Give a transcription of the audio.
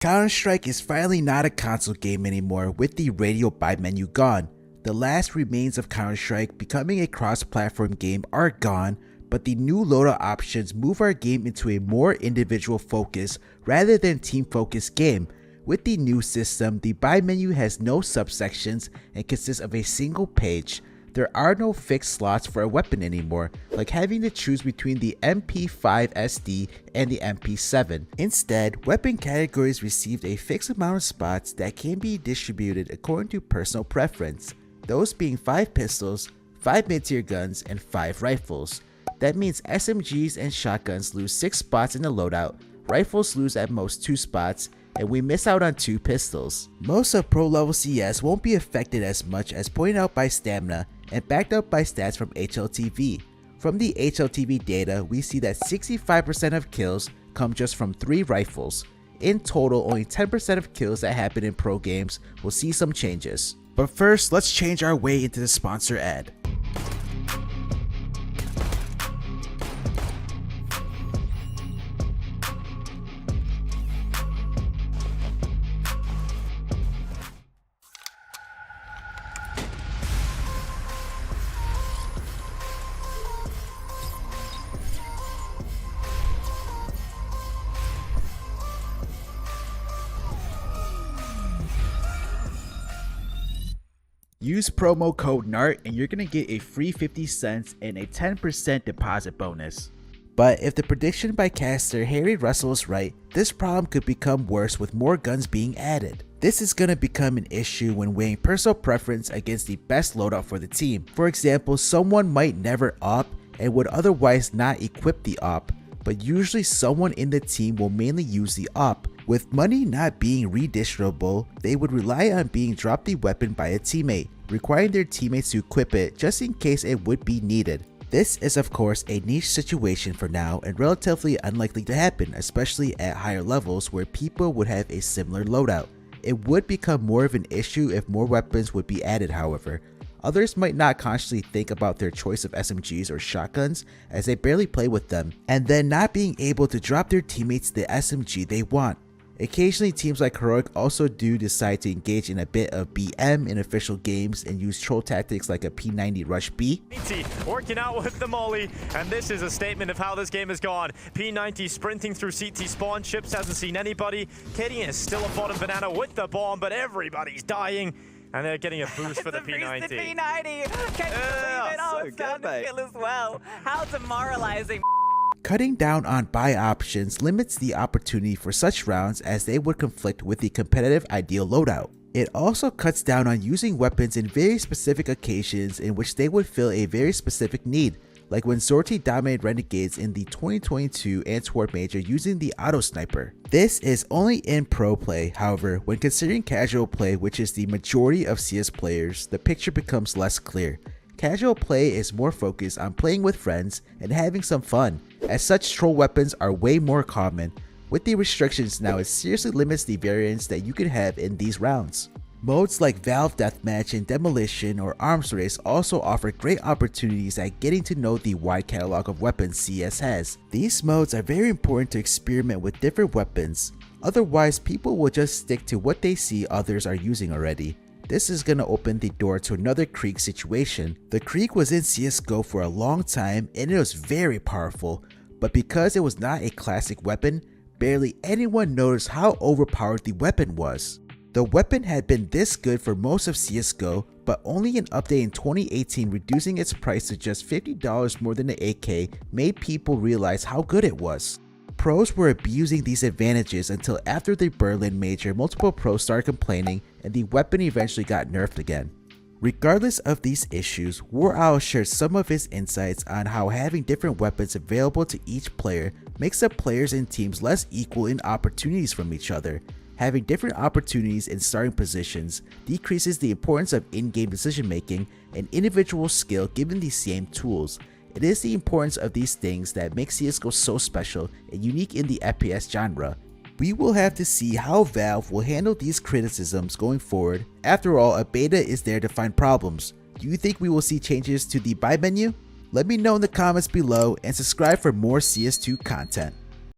Counterstrike is finally not a console game anymore with the radio buy menu gone. The last remains of Counterstrike becoming a cross-platform game are gone, but the new loadout options move our game into a more individual focus rather than team focused game. With the new system, the buy menu has no subsections and consists of a single page. There are no fixed slots for a weapon anymore, like having to choose between the MP5 SD and the MP7. Instead, weapon categories received a fixed amount of spots that can be distributed according to personal preference, those being 5 pistols, 5 mid-tier guns, and 5 rifles. That means SMGs and shotguns lose 6 spots in the loadout, rifles lose at most 2 spots, and we miss out on 2 pistols. Most of pro level CS won't be affected as much as pointed out by stamina and backed up by stats from HLTV. From the HLTV data, we see that 65% of kills come just from 3 rifles. In total, only 10% of kills that happen in pro games will see some changes. But first, let's change our way into the sponsor ad. Use promo code NART and you're gonna get a free 50 cents and a 10% deposit bonus. But if the prediction by caster Harry Russell is right, this problem could become worse with more guns being added. This is gonna become an issue when weighing personal preference against the best loadout for the team. For example, someone might never op and would otherwise not equip the op, but usually someone in the team will mainly use the op. With money not being redistributable, they would rely on being dropped the weapon by a teammate, requiring their teammates to equip it just in case it would be needed. This is of course a niche situation for now and relatively unlikely to happen, especially at higher levels where people would have a similar loadout. It would become more of an issue if more weapons would be added, however. Others might not consciously think about their choice of SMGs or shotguns as they barely play with them, and then not being able to drop their teammates the SMG they want. Occasionally, teams like Heroic also do decide to engage in a bit of BM in official games and use troll tactics like a P90 Rush B. Working out with the molly, and this is a statement of how this game has gone. P90 sprinting through CT spawn, Chips hasn't seen anybody. Kitty is still a bottom banana with the bomb, but everybody's dying. And they're getting a boost for the P90. The P90. Can you believe it? Oh, it's down to kill as well. How demoralizing. Cutting down on buy options limits the opportunity for such rounds as they would conflict with the competitive ideal loadout. It also cuts down on using weapons in very specific occasions in which they would fill a very specific need, like when Zorti dominated Renegades in the 2022 Antwerp Major using the auto sniper. This is only in pro play, however, when considering casual play, which is the majority of CS players, the picture becomes less clear. Casual play is more focused on playing with friends and having some fun, as such troll weapons are way more common. With the restrictions now, it seriously limits the variance that you can have in these rounds. Modes like Valve Deathmatch and Demolition or Arms Race also offer great opportunities at getting to know the wide catalog of weapons CS has. These modes are very important to experiment with different weapons, otherwise people will just stick to what they see others are using already. This is gonna open the door to another Krieg situation. The Krieg was in CSGO for a long time and it was very powerful, but because it was not a classic weapon, barely anyone noticed how overpowered the weapon was. The weapon had been this good for most of CSGO, but only an update in 2018 reducing its price to just $50 more than the AK made people realize how good it was. Pros were abusing these advantages until after the Berlin Major, multiple pros started complaining and the weapon eventually got nerfed again. Regardless of these issues, WarOwl shared some of his insights on how having different weapons available to each player makes the players and teams less equal in opportunities from each other. Having different opportunities in starting positions decreases the importance of in-game decision making and individual skill given the same tools. It is the importance of these things that makes CSGO so special and unique in the FPS genre. We will have to see how Valve will handle these criticisms going forward. After all, a beta is there to find problems. Do you think we will see changes to the buy menu? Let me know in the comments below and subscribe for more CS2 content.